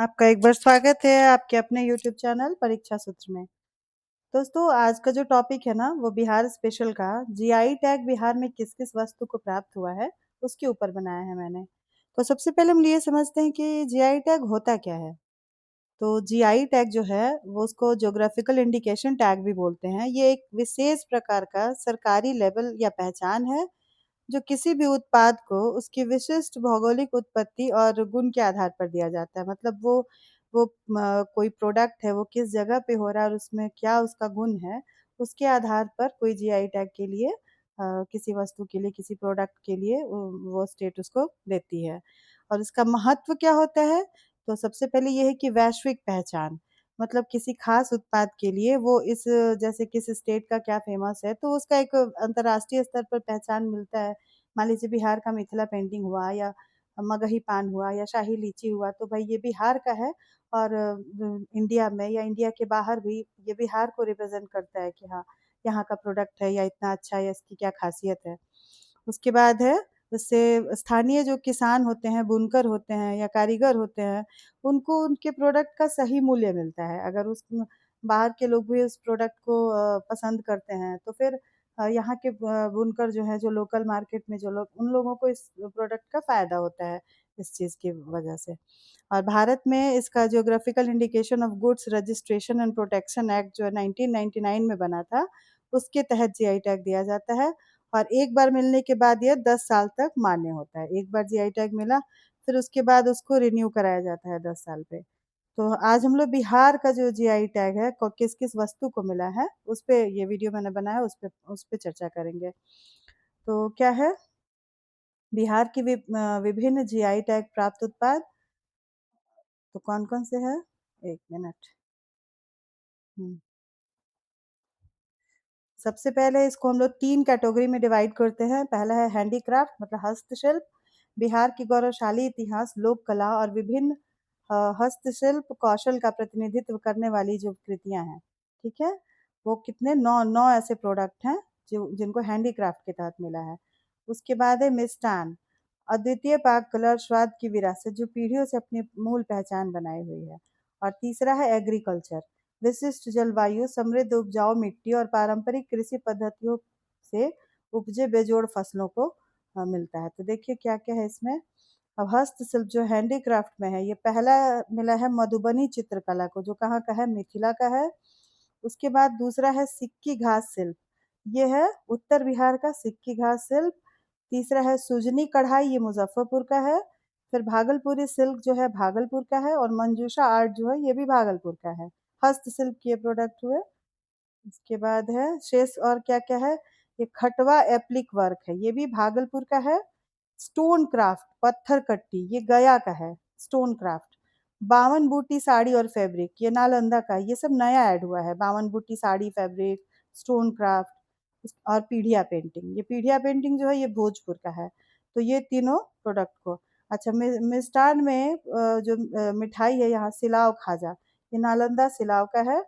आपका एक बार स्वागत है आपके अपने यूट्यूब चैनल परीक्षा सूत्र में। दोस्तों, आज का जो टॉपिक है ना वो बिहार स्पेशल का जीआई टैग बिहार में किस किस वस्तु को प्राप्त हुआ है उसके ऊपर बनाया है मैंने। तो सबसे पहले हम ये समझते हैं कि जीआई टैग होता क्या है। तो जीआई टैग जो है वो उसको ज्योग्राफिकल इंडिकेशन टैग भी बोलते हैं। ये एक विशेष प्रकार का सरकारी लेबल या पहचान है जो किसी भी उत्पाद को उसकी विशिष्ट भौगोलिक उत्पत्ति और गुण के आधार पर दिया जाता है। मतलब वो कोई प्रोडक्ट है वो किस जगह पे हो रहा है और उसमें क्या उसका गुण है, उसके आधार पर कोई जीआई टैग के लिए किसी वस्तु के लिए, किसी प्रोडक्ट के लिए वो स्टेट उसको देती है। और इसका महत्व क्या होता है? तो सबसे पहले ये है कि वैश्विक पहचान, मतलब किसी खास उत्पाद के लिए वो इस जैसे किस स्टेट का क्या फ़ेमस है, तो उसका एक अंतर्राष्ट्रीय स्तर पर पहचान मिलता है। मान लीजिए बिहार का मिथिला पेंटिंग हुआ या मगही पान हुआ या शाही लीची हुआ, तो भाई ये बिहार का है और इंडिया में या इंडिया के बाहर भी ये बिहार को रिप्रेज़ेंट करता है कि हाँ, यहाँ का प्रोडक्ट है या इतना अच्छा है या इसकी क्या ख़ासियत है। उसके बाद है जैसे स्थानीय जो किसान होते हैं, बुनकर होते हैं या कारीगर होते हैं, उनको उनके प्रोडक्ट का सही मूल्य मिलता है। अगर उस बाहर के लोग भी उस प्रोडक्ट को पसंद करते हैं, तो फिर यहाँ के बुनकर जो हैं, जो लोकल मार्केट में जो लोग उन लोगों को इस प्रोडक्ट का फ़ायदा होता है, इस चीज़ की वजह से। और भारत में इसका geographical indication of goods registration and protection act जो है 1999 में बना था, उसके तहत जीआई टैग दिया जाता है। और एक बार मिलने के बाद ये 10 साल तक मान्य होता है। एक बार जीआई टैग मिला, फिर उसके बाद उसको रिन्यू कराया जाता है 10 साल पे। तो आज हम लोग बिहार का जो जीआई टैग है किस-किस वस्तु को मिला है, उस पे ये वीडियो मैंने बनाया है, उस पे चर्चा करेंगे। तो क्या है बिहार की विभिन्न जीआई टैग प्राप्त उत्पाद, तो कौन-कौन से हैं? 1 मिनट। हुँ। सबसे पहले इसको हम लोग 3 कैटेगरी में डिवाइड करते हैं। पहला है हैंडीक्राफ्ट मतलब हस्तशिल्प, बिहार की गौरवशाली इतिहास, लोक कला और विभिन्न हस्तशिल्प कौशल का प्रतिनिधित्व करने वाली जो कृतियाँ हैं, ठीक है? वो कितने 9 ऐसे प्रोडक्ट हैं जो जिनको हैंडीक्राफ्ट के तहत मिला है। उसके बाद है मिष्ठान, अद्वितीय पाक कला और स्वाद की विरासत जो पीढ़ियों से अपनी मूल पहचान बनाई हुई है। और तीसरा है एग्रीकल्चर, विशिष्ट जलवायु, समृद्ध उपजाऊ मिट्टी और पारंपरिक कृषि पद्धतियों से उपजे बेजोड़ फसलों को मिलता है। तो देखिए क्या-क्या है इसमें। अब हस्तशिल्प जो हैंडीक्राफ्ट में है, ये पहला मिला है मधुबनी चित्रकला को, जो कहाँ का है? मिथिला का है। उसके बाद दूसरा है सिक्की घास शिल्प, ये है उत्तर बिहार का सिक्की घास शिल्प। तीसरा है सुजनी कढ़ाई, ये मुजफ्फरपुर का है। फिर भागलपुरी सिल्क जो है भागलपुर का है और मंजूषा आर्ट जो है ये भी भागलपुर का है। हस्तशिल्प के प्रोडक्ट हुए। इसके बाद है शेष और क्या-क्या है, ये खटवा एप्लिक वर्क है, ये भी भागलपुर का है। स्टोन क्राफ्ट पत्थर कट्टी, ये गया का है स्टोन क्राफ्ट। बावन बूटी साड़ी और फैब्रिक, ये नालंदा का है। ये सब नया ऐड हुआ है, बावन बूटी साड़ी, फैब्रिक, स्टोन क्राफ्ट और पीढ़िया पेंटिंग। ये पीढ़िया पेंटिंग जो है ये भोजपुर का है। तो ये तीनों प्रोडक्ट को अच्छा मिष्ठान में जो मिठाई है यहाँ सिलाव खाजा, ये नालंदा सिलाव का है।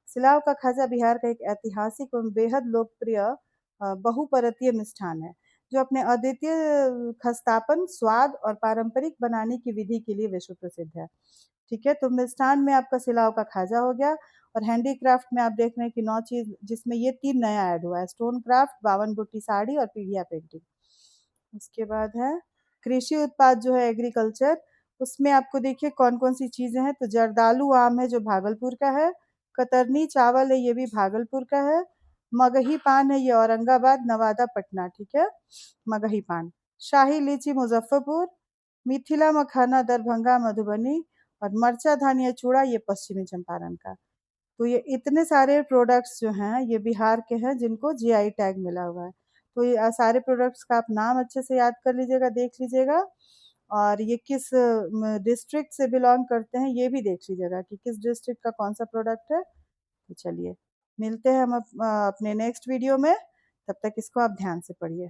सिलाव का खाजा बिहार का एक ऐतिहासिक एवं बेहद लोकप्रिय बहुपरतीय मिष्ठान है, जो अपने अद्वितीय खस्तापन, स्वाद और पारंपरिक बनाने की विधि के लिए विश्व प्रसिद्ध है। ठीक है, तो मिष्ठान में आपका सिलाव का खाजा हो गया और हैंडीक्राफ्ट में आप देख रहे हैं कि 9 चीज़ जिसमें ये 3 नया ऐड हुआ है, स्टोन क्राफ्ट, बावन बूटी साड़ी और पीढ़िया पेंटिंग। उसके बाद है कृषि उत्पाद जो है एग्रीकल्चर, उसमें आपको देखिए कौन-कौन सी चीज़ें हैं, तो जर्दालू आम है जो भागलपुर का है, कतरनी चावल है ये भी भागलपुर का है, मगही पान है ये औरंगाबाद, नवादा, पटना, ठीक है? मगही पान। शाही लीची मुज़फ्फरपुर, मिथिला मखाना दरभंगा, मधुबनी और मरचा धान या चूड़ा ये पश्चिमी चंपारण का। तो ये इतने सारे प्रोडक्ट्स जो हैं ये बिहार के हैं जिनको जीआई टैग मिला हुआ है। तो ये सारे प्रोडक्ट्स का आप नाम अच्छे से याद कर लीजिएगा, देख लीजिएगा और ये किस डिस्ट्रिक्ट से बिलॉन्ग करते हैं ये भी देख लीजिएगा कि किस डिस्ट्रिक्ट का कौन-सा प्रोडक्ट है। तो चलिए, मिलते हैं हम अपने नेक्स्ट वीडियो में, तब तक इसको आप ध्यान से पढ़िए।